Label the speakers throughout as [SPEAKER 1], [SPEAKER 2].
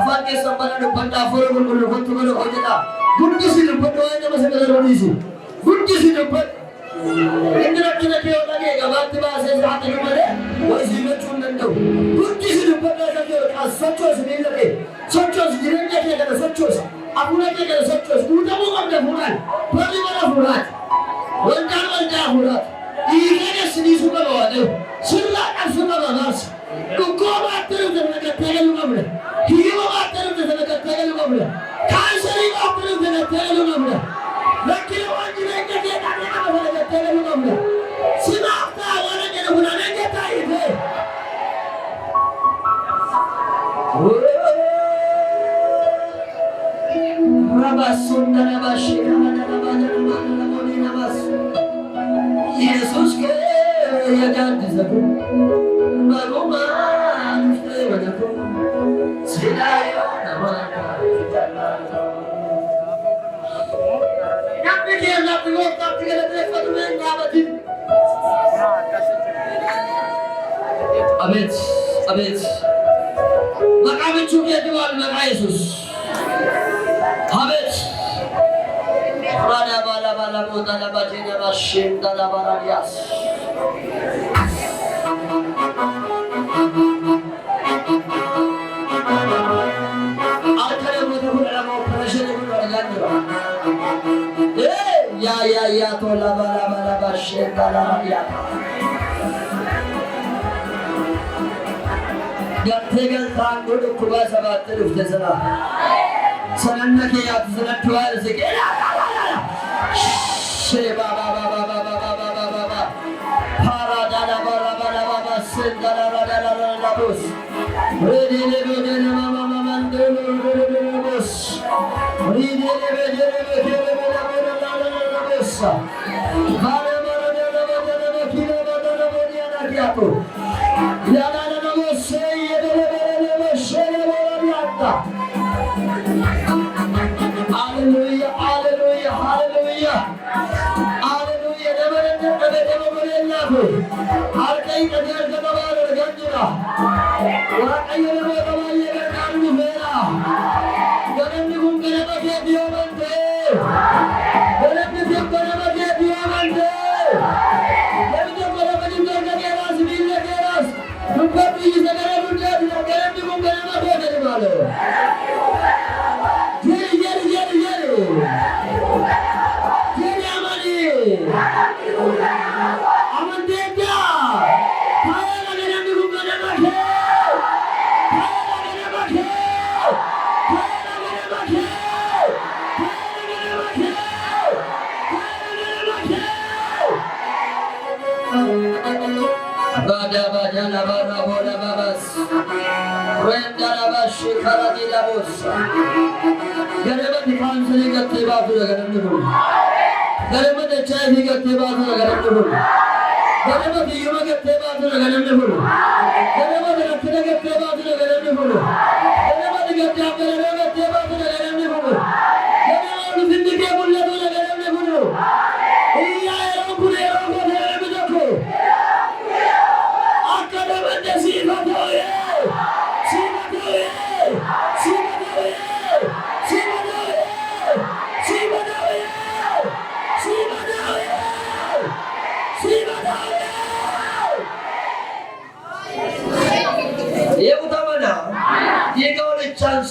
[SPEAKER 1] Afaan keessa mana dubbata afur gurguru wantu mana hojjeta guddisi dubbatu waan nama sana roonisi guddisi dubbatu inni rakkina kee yoo dhagee gabaatti baasee sa'aati dhumale waisii gochuu hin danda'u guddisi dubbatu akka kee as sochoosi miila kee sochoosi jireenya kee kana sochoosi hafuura kee kana sochoosi guutamuu qabda fuudhaan barri mana fuudhaati waldaa fuudhaati dhiigee keessiniisuu qaba waaqayyo sirraa qabsuu qaba baarsa dhukkoo baatee dhufte sana gattee galuu qabda Hiyo baatee dhufte sana gattee galuu qabda kaansarii baatee dhufte gattee galuu qabda lakkii waan jireenya kee dhaabee qaba sana gattee galuu qabda simaaf ta'a waan jedhu fuudhamee jettaa hiite Rabasunda rabashira rabadabadabadaboni nabasu Yesus ke yajandisaku Maguma nufte wadaku Sidayo namaka Namni ke namni ko tapti ke letre fatume ngabati Abet Makamin chuki diwal maka Yesus Habis, rada bala muda la bajina bashin da la baradias. Alkale muda muda mau operation itu orang ya to la bala bashin da la baradias. Gattegal tango do kuba sabat terus desana. Sananna ke yaat sanat tuar se ke she baba para dala baba sendala bus redi le mama mandulu bus redi le bus mara dala kila kiatu ya bus ye bus she Hallelujah, hallelujah, hallelujah. Hallelujah. Never. Harkai kajar katabar ganjira. Wakai lebo tamai karu mera. Garam ni gungkara bage diyo bande. Garam ni gungkara bage diyo bande. Garam ni gungkara bage diyo ras mil ke ras. Rupa tuji sagara bunja diyo garam ni gungkara bage diyo malo.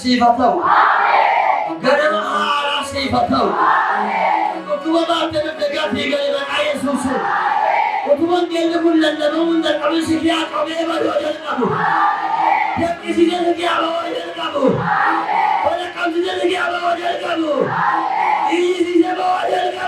[SPEAKER 1] Sifatau, gadang arah sifatau. Ketua bapa mendekat tiga dengan ayat susu. Ketua dia bulan lalu dan kami sekian kami baru ajar kamu. Yang isinya sekian baru ajar kamu. Pada kami sekian baru ajar kamu. Isinya baru ajar kamu.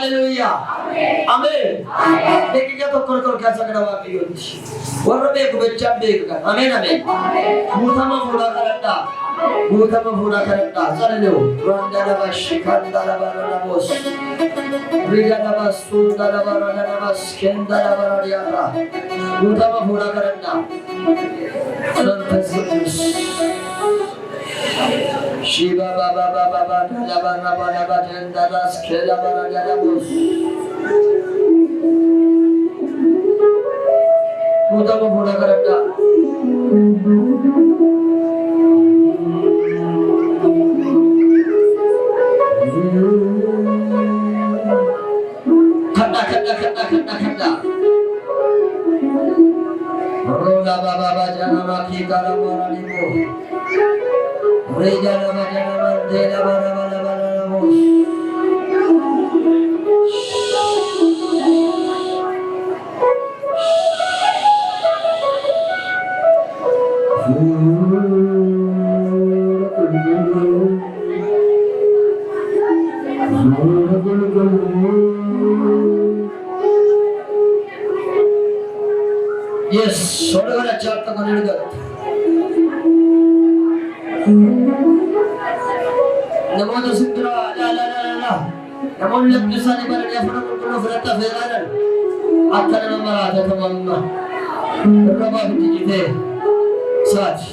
[SPEAKER 1] Hallelujah. Amen. Dekhiye to kor kaisa kadawa piyo. Warra be kubecham be kan. Amen amen. Muthama pura karanda. Muthama pura karanda. Sallu. Randala bashikandala baranamos. Ridala basundala baranamos. Kendala baradiara. Muthama pura karanda. Shiva Baba Baba Baba Laba Laba Laba Jendalas Kela Baragadamus Mudama Buddha Karaka Kanda Kanda Kanda Kanda Kanda Rola Baba Bajana Maki Kalamaranimu Rejala Bajana Mandela Bala Bala Bala Mus Yes, saudara chapter kalian Namo Tasitra la la la la. Namo Lakshani Baraya Pura Vrata Veraran. Akana Marata Tamamma. Rabba Vitite. Sach.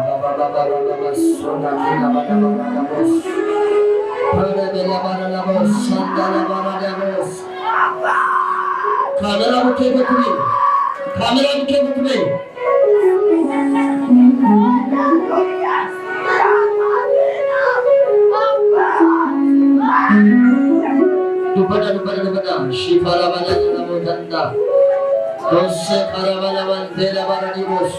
[SPEAKER 1] Baba Baba Baba Sona Kina Baba Baba Bos. Pada Bela Bala Bos. Sandala Bala Bos. Kamera muke betul. Kamera muke betul. Dupada. Shifala bana namo danda. Dosse karavana mandela barani bos.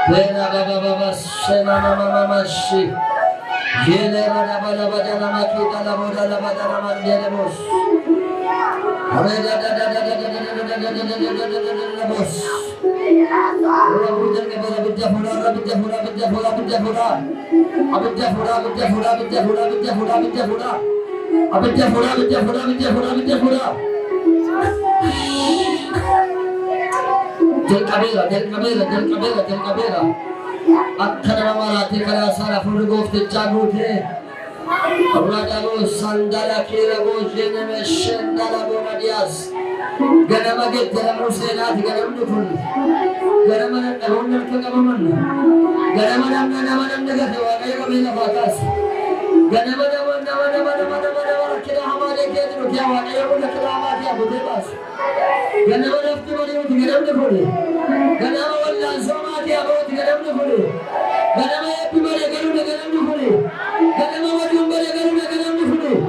[SPEAKER 1] Bela baba sena mama shi. Yele bana nama kita la bana mandela bos. Bos. Del cabera. Akkana mara tekara sara furgo te jagute. Radalo sandala kira gojene me shendala boradias. Ganama get ganam sena ganam nukun. Ganama nahunan kagaman. Ganama nama nagate wagay kamila batas. Ganama kira hamare ke dinu kya wagay ko kira hamare abute bas. Ganama nafti mari uti ganam nukun. Ganama walla zoma ke abute ganam nukun. Ganama epi mari ganam nukun. Ganama wadi umbare ganam nukun.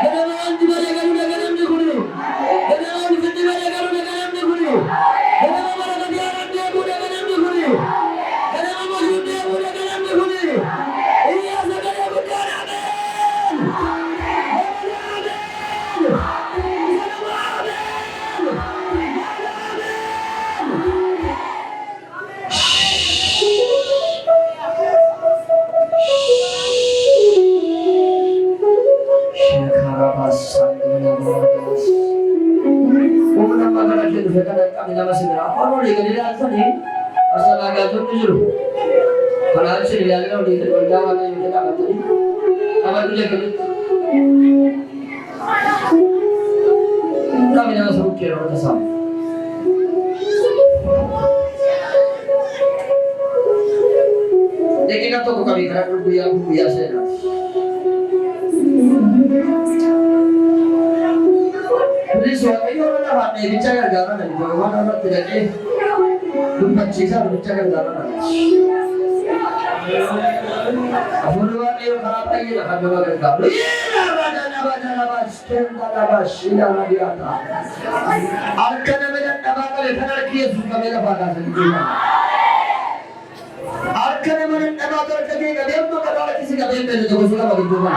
[SPEAKER 1] Ganama anti mari ganam nukun. Ganama unifiti mari ganam nukun. Ganama mara kadiya rande bude ganam nukun. Ganama mojude bude ganam nukun. Iya sagare bude amen. Kami nama segera. Orang di kalian tadi asal agak jujur. Kalau harus dilihat kalau di berjawab yang kita kata ini, apa itu jadi? Kami nama sebut kira kita sama. Jadi kita tahu kami kerana biasa. Jadi suami orang nak ni bicara jalan ni, orang orang tidak ni, lupa cikar bicara jalan ni. Abu Dhabi ni orang apa ni? Abu Dhabi kan. Nabas, kena nabas, sila nabi ata. Alkan nabi nabas kalau benar kias kami dapat hasil. Alkan nabi nabas kalau kami kalau kisi kami beri tu sudah bagi tuan.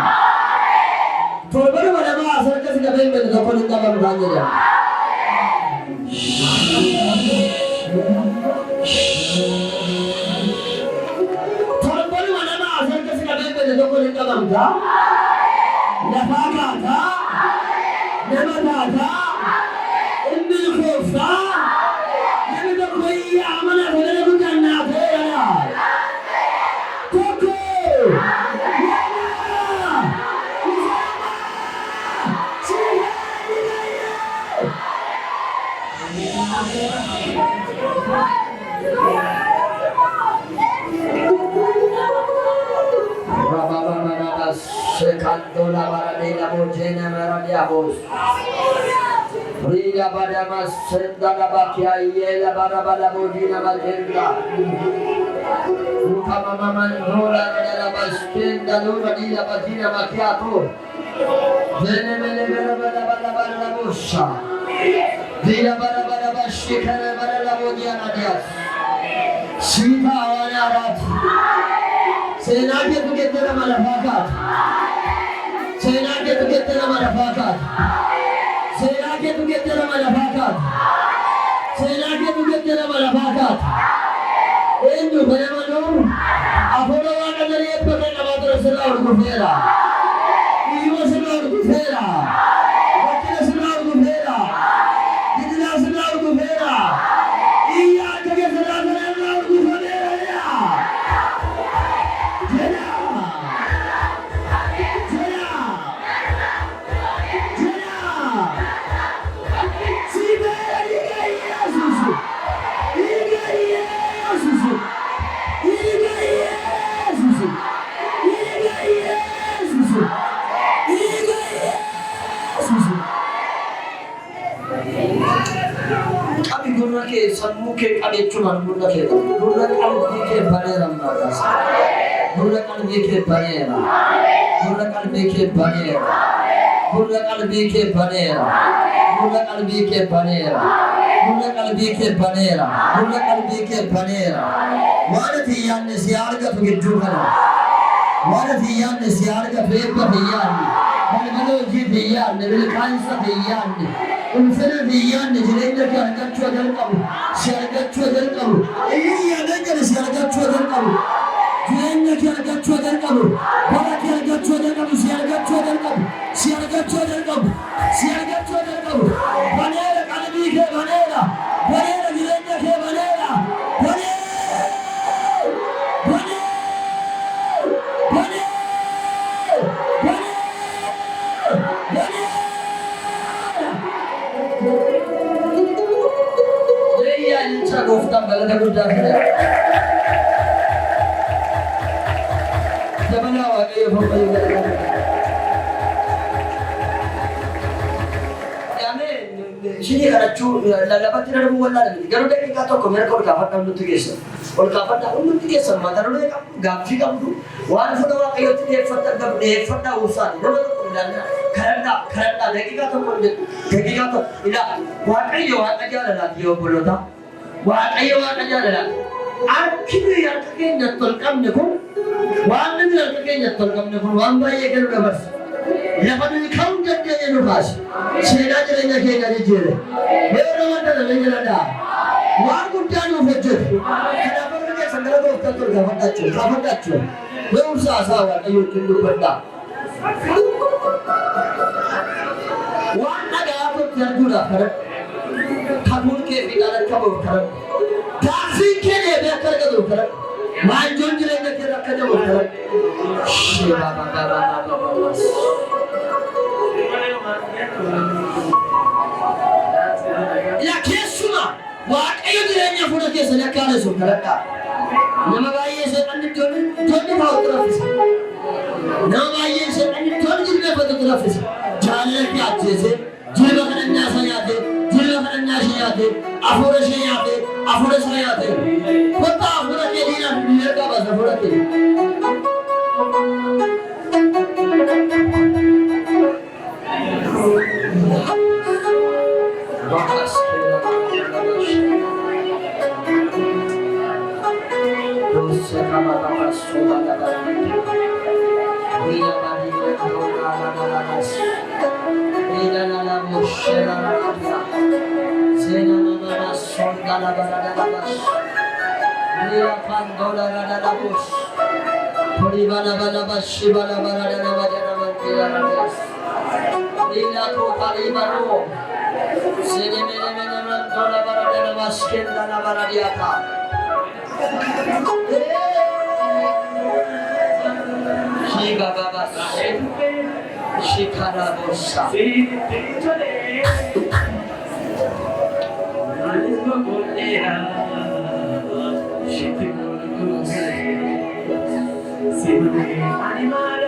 [SPEAKER 1] Tolong mana asal kasi kami beri tu kalau kita beri tanya. Torban mana ma asal kasi kami pwede ko rin kabangga. Napakata, namatata, imbilkosa, nabidokwiya mana pwede ko dyan natin. Koko! Sekantola baradela bojena meradiabos. Rida badamas sendala bakia yela barabala bojina magenda. Ukama mama nola dela baskenda nola dila bajina makiato. Zene mele barabala bosha. Dila barabala bashikana barabala bojana dias. Sita awarat. Sena ke tuke tera malafakat. Sena ke tuke tera malafakat. Sena ke tuke tera malafakat. Sena ke tuke tera malafakat. Endu bayamanu apolo waka dari epoke nabatro sera urdu fera. Iwa sera urdu fera. Bakira sera urdu fera. Didila sera urdu fera. Iya kage sera urdu fera ya. Kami guna ke sanmu ke kami cuma guna ke kami ke panera malas guna kami ke panera guna kami ke panera guna kami ke panera guna kami ke panera guna kami ke panera guna kami ke panera mana tiyan siar ka begitu kan mana tiyan siar ka begitu tiyan mana ji tiyan level kansa tiyan Unfere diyan ne jireyde ki hareket çöder kabu, şereket çöder kabu. İyi yerden gelir şereket çöder kabu. Jireyde ki hareket çöder kabu. Bana ki hareket çöder kabu, şereket çöder kabu. Şereket çöder kabu, şereket çöder kabu. Banera kalbi ke banera, banera jireyde ke banera, banera, banera, banera, banera, banera. Insa goftan balada guddaa fide. Dabala waaqayyo foqqoyyoo godhama. Sini kadhachuu lallabatti darbuu wallaalan miti. Garuu daqiiqaa tokko mirga ol kaafadhaan nutti geessan. Ol kaafadhaan nutti geessan mata duree qabdu, gaaffii qabdu, waan fuula waaqayyootti dhiyeeffadhaa uursaati. Nama tokko ilaalaa kadhadhaa daqiiqaa tokko jedhu daqiiqaa tokko ilaa waaqayyo waaqa jaalalaati yoo obboloota. Waaqayyo waaqa jaalala. Akkini harka keenyatti ol qabne kun waan namni harka keenyatti ol qabne kun waan baay'ee galu dabarsa. Lafa nuyi ka'uu dandeenye nu kaase. Seenaa jireenya keenya jijjiire. Yeroo wanta nama jedhadhaa. Waan guddaa nuuf hojjetu. Kanaaf warri keessan gara gooftaatti ol gaafadhaachuu. Beekumsa haasaa waaqayyo ittiin dubbadhaa. Waan dhagaa tokko arguudhaaf kadhadhu. Kamuun kee fi dhaala qabuuf kadhadhu. Gaaffii kee deebi'ee akka argatuuf kadhadhu. Waanjoon jireenya kee akka jabuuf kadhadhu. Yaa keessuma waaqayyo jireenya fuula keessanii akka haaleessuuf kadhadhaa. Nama baay'ee seexanni tolli taa'utti raffisa. Nama baay'ee seexanni tolli jilbeeffatutti raffisa. Jaalala kee ajjeesee jilba kana nyaasa nyaatee jilba kana nyaasa nyaatee afuura ishee nyaatee afuura isaa nyaatee kottaa afuura kee diinaan biyya qabas afuura kee. Sonda Balabalabas. Lila Pandola Radabus. Puribalabas, Shibalabalabas. Lila Kotalibaro. Senemenemenemandola Baradabas, Kendala Baradiata. Shibababas. Shikarabosa.
[SPEAKER 2] Simone, animale,